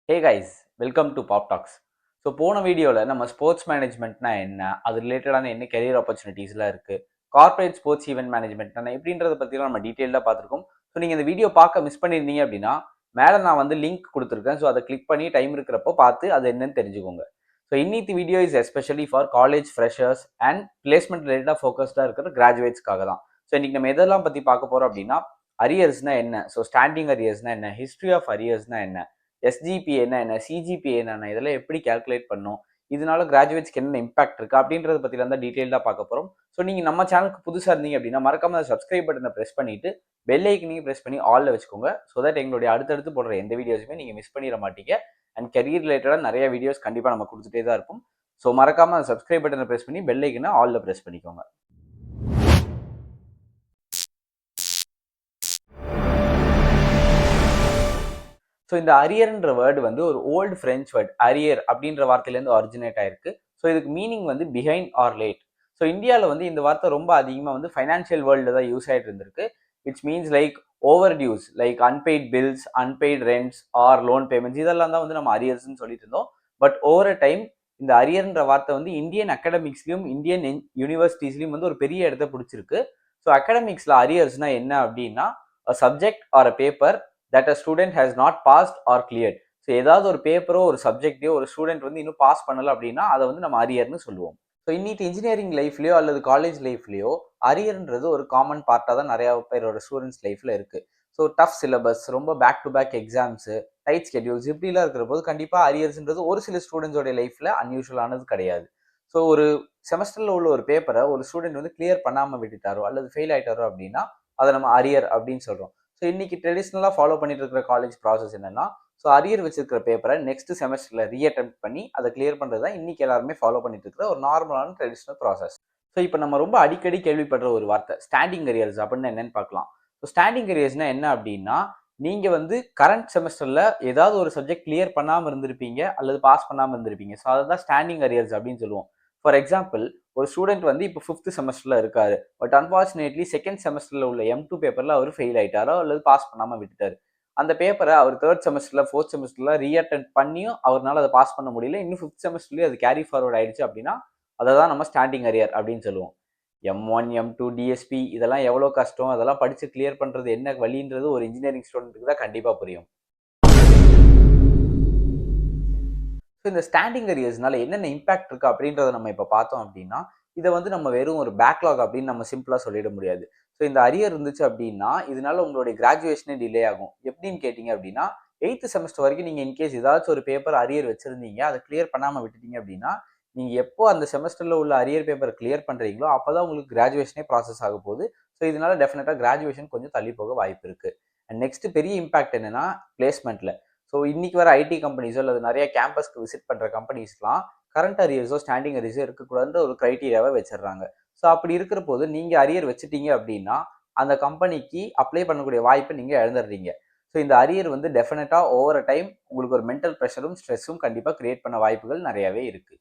Hey guys, welcome to Pop Talks. So போன வீடியோவில் நம்ம ஸ்போர்ட்ஸ் மேனேஜ்மெண்ட்னா என்ன, அது ரிலேட்டடான என்ன கெரியர் ஆப்பர்ச்சுனிட்டிஸ்லாம் இருக்குது, கார்ப்பரேட் ஸ்போர்ட்ஸ் ஈவெண்ட் மேனேஜ்மெண்ட்னா எப்படின்றத பற்றிலாம் நம்ம டீட்டெயிலாக பார்த்துருக்கோம். ஸோ நீங்கள் இந்த வீடியோ பார்க்க மிஸ் பண்ணியிருந்தீங்க அப்படின்னா மேலே நான் வந்து லிங்க் கொடுத்துருக்கேன். ஸோ அதை கிளிக் பண்ணி டைம் இருக்கிறப்போ பார்த்து அது என்னன்னு தெரிஞ்சுக்கோங்க. ஸோ இன்னிக்கு video is especially for college freshers and placement ரிலேட்டடாக ஃபோக்கஸ்டாக இருக்கிற கிராஜுவேட்ஸ்க்காக தான். ஸோ இன்னைக்கு நம்ம எதெல்லாம் பற்றி பார்க்க போகிறோம் அப்படின்னா, அரியர்ஸ்னா என்ன, ஸோ ஸ்டாண்டிங் அரியர்ஸ்னா என்ன, ஹிஸ்ட்ரி ஆஃப் அரியர்ஸ்னா என்ன, எஸ்ஜிபிஏ என்ன, சிஜிபிஏ என்ன, இதெல்லாம் எப்படி கால்குலேட் பண்ணும், இதனால கிராஜுவேட்ஸ்க்கு என்ன இம்பாக்ட் இருக்கு அப்படின்றத பத்தி தான் டீடைலா பார்க்க போறோம். ஸோ நீங்க நம்ம சேனலுக்கு புதுசா இருந்தீங்க அப்படின்னா மறக்காம சப்ஸ்கிரைப் பட்டனை பிரஸ் பண்ணிட்டு பெல் ஐக்கனையும் பிரஸ் பண்ணி ஆல்ல வச்சுக்கோங்க. ஸோ தட் எங்களுடைய அடுத்தடுத்து போடுற எந்த வீடியோஸுமே நீங்க மிஸ் பண்ணிட மாட்டீங்க. அண்ட் கரியர் ரிலேட்டடா நிறைய வீடியோஸ் கண்டிப்பா நம்ம கொடுத்துட்டே தான் இருக்கும். ஸோ மறக்காம சப்ஸ்கிரைப் பட்டனை பிரஸ் பண்ணி பெல் ஐக்கனை ஆல்ல பிரஸ் பண்ணிக்கோங்க. ஸோ இந்த அரியர்ன்ற வேர்டு வந்து ஒரு ஓல்டு ஃப்ரெஞ்ச் வேர்ட் அரியர் அப்படின்ற வார்த்தையிலேருந்து ஒரிஜினேட் ஆயிருக்கு. ஸோ இதுக்கு மீனிங் வந்து பிஹைண்ட் ஆர் லேட். ஸோ இந்தியாவில் வந்து இந்த வார்த்தை ரொம்ப அதிகமாக வந்து ஃபைனான்ஷியல் வேர்ல்டில் தான் யூஸ் ஆகிட்டு இருந்திருக்கு. Which means like over dues, like unpaid bills, unpaid rents or loan payments, இதெல்லாம் தான் வந்து நம்ம அரியர்ஸ்ன்னு சொல்லிட்டு இருந்தோம். பட் ஓவர் அ டைம் இந்த அரியர்ன்ற வார்த்தை வந்து இந்தியன் அகாடமிக்ஸ்லையும் இந்தியன் யூனிவர்சிட்டிஸ்லையும் வந்து ஒரு பெரிய இடத்த பிடிச்சிருக்கு. ஸோ அகாடமிக்ஸில் அரியர்ஸ்னா என்ன அப்படின்னா subject or a paper that a student has not passed or cleared. So ஏதாவது ஒரு பேப்பரோ ஒரு சப்ஜெக்டையோ ஒரு ஸ்டூடெண்ட் வந்து இன்னும் பாஸ் பண்ணல அப்படின்னா அதை வந்து நம்ம அரியர்னு சொல்லுவோம். ஸோ இன்னைக்கு இன்ஜினியரிங் லைஃப்லையோ அல்லது காலேஜ் லைஃப்லையோ அரியர்ன்றது ஒரு காமன் பார்ட்டாக தான் நிறைய பேரோட ஸ்டூடெண்ட்ஸ் லைஃப்ல இருக்கு. ஸோ டஃப் சிலபஸ், ரொம்ப back to back exams, tight schedules இப்படிலாம் இருக்கிற போது கண்டிப்பாக அரியர்ஸ்ன்றது ஒரு சில ஸ்டூடெண்ட்ஸோட லைஃப்ல அன்யூஷுவலானது கிடையாது. ஸோ ஒரு செமஸ்டர்ல உள்ள ஒரு பேப்பரை ஒரு ஸ்டூடெண்ட் வந்து கிளியர் பண்ணாமல் விட்டுட்டாரோ அல்லது ஃபெயில் ஆயிட்டாரோ அப்படின்னா அதை நம்ம அரியர் அப்படின்னு சொல்றோம். ஸோ இன்னைக்கு ட்ரெடிஷ்னலாக ஃபாலோ பண்ணிட்டு இருக்கிற காலேஜ் ப்ராசஸ் என்னன்னா, ஸோ அரியர் வச்சிருக்கிற பேப்பரை நெக்ஸ்ட் செமஸ்டர்ல ரீஅட்டெம்ட் பண்ணி அதை கிளியர் பண்றது தான் இன்னைக்கு எல்லாருமே ஃபாலோ பண்ணிட்டு இருக்கிற ஒரு நார்மலான ட்ரெடிஷ்னல் ப்ராசஸ். ஸோ இப்போ நம்ம ரொம்ப அடிக்கடி கேள்விப்படுற ஒரு வார்த்தை ஸ்டாண்டிங் அரியர்ஸ் அப்படின்னு என்னன்னு பார்க்கலாம். ஸோ ஸ்டாண்டிங் அரியர்ஸ்னா என்ன அப்படின்னா, நீங்க வந்து கரண்ட் செமஸ்டர்ல ஏதாவது ஒரு சப்ஜெக்ட் கிளியர் பண்ணாமல் இருந்திருப்பீங்க அல்லது பாஸ் பண்ணாமல் இருந்திருப்பீங்க. ஸோ அதை தான் ஸ்டாண்டிங் அரியர்ஸ் அப்படின்னு சொல்லுவோம். ஃபார் எக்ஸாம்பிள், ஒரு ஸ்டூடெண்ட் வந்து இப்போ 5th செமஸ்டர்ல இருக்காரு. பட் அன்பார்ச்சுனேட்லி செகண்ட் செமஸ்டர்ல உள்ள M2 பேப்பர்ல அவர் ஃபெயில் ஆயிட்டாரோ அல்லது பாஸ் பண்ணாம விட்டுட்டாரு. அந்த பேப்பரை அவர் 3rd செமஸ்டர்ல 4th செமஸ்டர்ல ரீஅட்டெம்ட் பண்ணியும் அவரால் அதை பாஸ் பண்ண முடியல. இன்னும் 5th செமஸ்டர்லயும் அது கேரி ஃபார்வர்ட் ஆயிடுச்சு அப்படின்னா அதை தான் நம்ம ஸ்டாண்டிங் அரியர் அப்படின்னு சொல்லுவோம். M1, M2, DSP இதெல்லாம் எவ்வளோ கஷ்டம், அதெல்லாம் படிச்சு கிளியர் பண்றது என்ன வழின்றது ஒரு இன்ஜினியரிங் ஸ்டூடெண்ட்டுக்கு தான் கண்டிப்பா புரியும். இந்த ஸ்டாண்டிங் அரியர்ஸ்னால என்னென்ன இம்பாக்ட் இருக்கு அப்படின்றத நம்ம இப்போ பார்த்தோம் அப்படின்னா, இதை வந்து நம்ம வெறும் ஒரு பேக்லாக் அப்படின்னு நம்ம சிம்பிளா சொல்லிட முடியாது. ஸோ இந்த அரியர் இருந்துச்சு அப்படின்னா இதனால உங்களுடைய கிராஜுவேஷனே டிலே ஆகும். எப்படின்னு கேட்டீங்க அப்படின்னா, 8th செமஸ்டர் வரைக்கும் நீங்க இன்கேஸ் ஏதாச்சும் ஒரு பேப்பர் அரியர் வச்சிருந்தீங்க, அதை கிளியர் பண்ணாம விட்டுட்டீங்க அப்படின்னா, நீங்க எப்போ அந்த செமஸ்டர்ல உள்ள அரியர் பேப்பர் கிளியர் பண்றீங்களோ அப்பதான் உங்களுக்கு கிராஜுவேஷனே ப்ராசஸ் ஆக போகுது. ஸோ இதனால டெஃபினட்டா கிராஜுவேஷன் கொஞ்சம் தள்ளி போக வாய்ப்பு இருக்கு. அண்ட் நெக்ஸ்ட் பெரிய இம்பாக்ட் என்னன்னா பிளேஸ்மெண்ட்ல. ஸோ இன்னைக்கு வர ஐடி கம்பெனிஸோ அல்லது நிறைய கேம்பஸ்க்கு விசிட் பண்ணுற கம்பெனிஸ்லாம் கரண்ட் அரியர்ஸோ ஸ்டாண்டிங் அரியர்ஸோ இருக்கக்கூடாதுன்ற ஒரு க்ரைட்டீரியாவை வச்சிடுறாங்க. ஸோ அப்படி இருக்கிற போது நீங்கள் அரியர் வச்சுட்டீங்க அப்படின்னா அந்த கம்பெனிக்கு அப்ளை பண்ணக்கூடிய வாய்ப்பை நீங்கள் இழந்துடுறீங்க. ஸோ இந்த அரியர் வந்து டெஃபினட்டாக ஓவர் அ டைம் உங்களுக்கு ஒரு மென்டல் ப்ரெஷரும் ஸ்ட்ரெஸ்ஸும் கண்டிப்பாக கிரியேட் பண்ண வாய்ப்புகள் நிறையவே இருக்குது.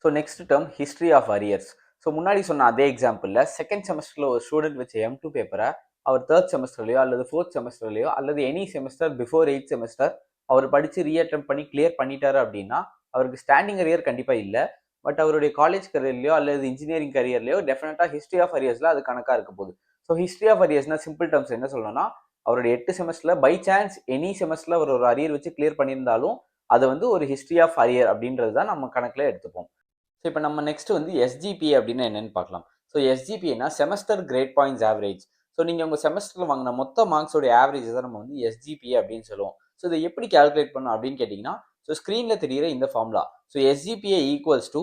So next term history of arrears. So முன்னாடி சொன்ன அதே எக்ஸாம்பிளில் செகண்ட் செமஸ்டரில் ஒரு ஸ்டூடெண்ட் வச்ச M2 பேப்பரை அவர் 3rd செமஸ்டர்லையோ அல்லது 4th செமஸ்டர்லையோ அல்லது any semester before 8th semester அவர் படித்து ரீஅட்டெம்ப்ட் பண்ணி கிளியர் பண்ணிட்டாரு அப்படின்னா அவருக்கு ஸ்டாண்டிங் அரியர் கண்டிப்பாக இல்லை. பட் அவருடைய காலேஜ் கரியர்லையோ அல்லது இன்ஜினியரிங் கரியர்லையோ டெஃபினட்டாக ஹிஸ்ட்ரி ஆஃப் அரியர்ஸில் அது கணக்காக இருக்க போகுது. ஸோ ஹிஸ்ட்ரி ஆஃப் அரியர்ஸ்னா சிம்பிள் டேர்ம்ஸ் என்ன சொல்லணும்னா, அவருடைய 8 செமஸ்டரில் பை சான்ஸ் எனி செமஸ்டரில் அவர் ஒரு அரியர் வச்சு கிளியர் பண்ணியிருந்தாலும் அது வந்து ஒரு ஹிஸ்ட்ரி ஆஃப் அரியர் அப்படின்றது தான் நம்ம கணக்கில் எடுத்துப்போம். ஸோ இப்போ நம்ம நெக்ஸ்ட் வந்து எஸ்ஜிபிஏ அப்படின்னா என்னன்னு பார்க்கலாம். ஸோ எஸ்ஜிபிஏனா semester grade points average. So நீங்கள் உங்கள் செமஸ்டரில் வாங்கின மொத்த மார்க்ஸோட ஆவரேஜ் தான் நம்ம வந்து எஸ்ஜிபிஏ அப்படின்னு சொல்லுவோம். ஸோ இதை எப்படி கால்குலேட் பண்ணணும் அப்படின்னு கேட்டிங்கன்னா, ஸோ ஸ்க்ரீனில் தெரிகிற இந்த formula. So SGPA equals to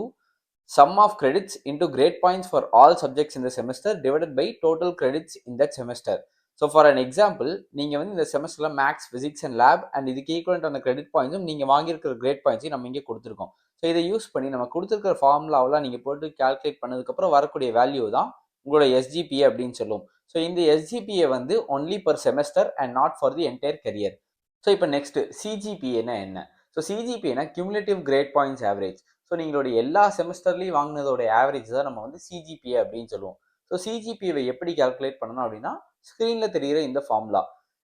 sum of credits into grade points for all subjects in the semester divided by total credits in that semester. So for an example, நீங்கள் வந்து இந்த செமஸ்டரில் maths, physics and lab and இதுக்கு ஈக்குவலண்டான credit பாயிண்ட்ஸும் நீங்கள் வாங்கியிருக்கிற great பாயிண்ட்ஸையும் நம்ம இங்கே கொடுத்துருக்கோம். ஸோ இதை யூஸ் பண்ணி நம்ம கொடுத்துருக்கிற ஃபார்முலாவெலாம் நீங்கள் போட்டு கால்குலேட் பண்ணதுக்கப்புறம் வரக்கூடிய வேல்யூ தான் உங்களோட எஸ்ஜிபிஏ அப்படின்னு சொல்லுவோம். ஸோ இந்த எஸ்ஜிபிஏ வந்து only per semester and not for the entire career. So இப்போ நெக்ஸ்ட் சிஜிபிஏனா என்ன? ஸோ சிஜிபிஏனா cumulative grade points average. So நீங்களுடைய எல்லா செமஸ்டர்லையும் வாங்கினதோட ஆவரேஜ் தான் நம்ம வந்து சிஜிபிஏ அப்படின்னு சொல்லுவோம். ஸோ சிஜிபிஏவை எப்படி கால்குலேட் பண்ணணும் அப்படின்னா, ஸ்க்ரீனில் தெரிகிற இந்த formula.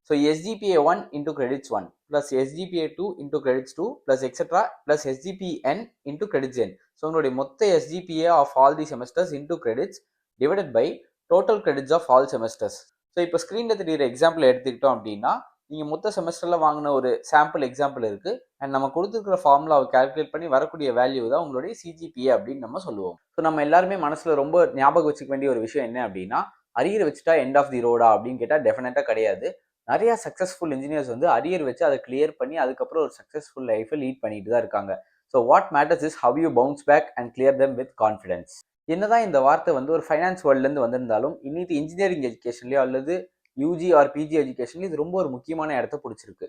So SGPA 1 into credits 1 plus SGPA 2 into credits 2 plus etc plus SGPN into credits n. So உங்களுடைய மொத்த SGPA of all the semesters into credits divided by total credits of all semesters. So இப்போ ஸ்க்ரீனில் தெரியுற example எடுத்துக்கிட்டோம் அப்படின்னா நீங்கள் மொத்த செமஸ்டரில் வாங்கின ஒரு சாம்பிள் எக்ஸாம்பிள் இருக்குது அண்ட் நம்ம கொடுத்துருக்கிற ஃபார்முலாவை கால்குலேட் பண்ணி வரக்கூடிய வேல்யூ தான் உங்களுடைய CGPA அப்படின்னு நம்ம சொல்லுவோம். ஸோ நம்ம எல்லாருமே மனசில் ரொம்ப ஞாபகம் வச்சுக்க வேண்டிய ஒரு விஷயம் என்ன அப்படின்னா, அரியர் வச்சுட்டா எண்ட் ஆஃப் தி ரோடா அப்படின்னு கேட்டால் டெஃபினட்டாக கிடையாது. நிறைய சக்ஸஸ்ஃபுல் இன்ஜினியர்ஸ் வந்து அரியர் வச்சு அதை கிளியர் பண்ணி அதுக்கப்புறம் ஒரு சக்ஸஸ்ஃபுல் லைஃபை லீட் பண்ணிட்டு தான் இருக்காங்க. So what matters is how you bounce back and clear them with confidence. என்னதான் இந்த வார்த்தை வந்து ஒரு ஃபைனான்ஸ் வேர்ல்ட்லேருந்து வந்திருந்தாலும் இன்னைக்கு இன்ஜினியரிங் எஜுகேஷன்லையோ அல்லது யூஜி ஆர் பிஜி எஜுகேஷன்ல இது ரொம்ப ஒரு முக்கியமான இடத்த பிடிச்சிருக்கு.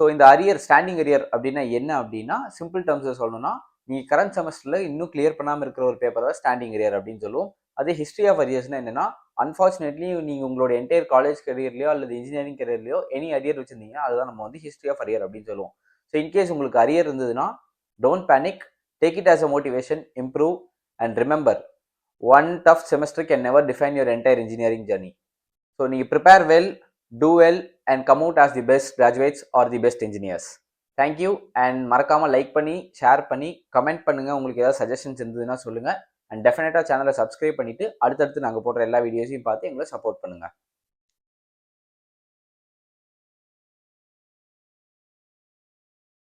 ஸோ இந்த அரியர் ஸ்டாண்டிங் அரியர் அப்படின்னா என்ன அப்படின்னா, சிம்பிள் டேர்ம்ஸில் சொல்லணும்னா நீங்கள் கரண்ட் செமஸ்டரில் இன்னும் கிளியர் பண்ணாமல் இருக்கிற ஒரு பேப்பர் தான் ஸ்டாண்டிங் அரியர் அப்படின்னு சொல்லுவோம். அதே ஹிஸ்ட்ரி ஆஃப் அரியர்ஸ்னா என்னன்னா, அன்ஃபார்ச்சுனேட்லி நீங்கள் உங்களோட என்டையர் காலேஜ் கரியர்லையோ அல்லது இன்ஜினியரிங் கரியர்லையோ எனி அரியர் வச்சிருந்தீங்கன்னா அதுதான் நம்ம வந்து ஹிஸ்ட்ரி ஆஃப் அரியர் அப்படின்னு சொல்லுவோம். ஸோ இன்கேஸ் உங்களுக்கு அரியர் இருந்ததுன்னா don't panic, take it as a motivation, improve and remember, one tough semester can never define your entire engineering journey. So நீங்கள் prepare well, do well and come out as the best graduates or the best engineers. Thank you and மறக்காமல் like பண்ணி share பண்ணி comment பண்ணுங்கள். உங்களுக்கு ஏதாவது suggestions இருந்ததுன்னா சொல்லுங்கள். And டெஃபினட்டாக சேனலை சப்ஸ்கிரைப் பண்ணிவிட்டு அடுத்தடுத்து நாங்கள் போடுற எல்லா வீடியோஸையும் பார்த்து எங்களை சப்போர்ட் பண்ணுங்கள்.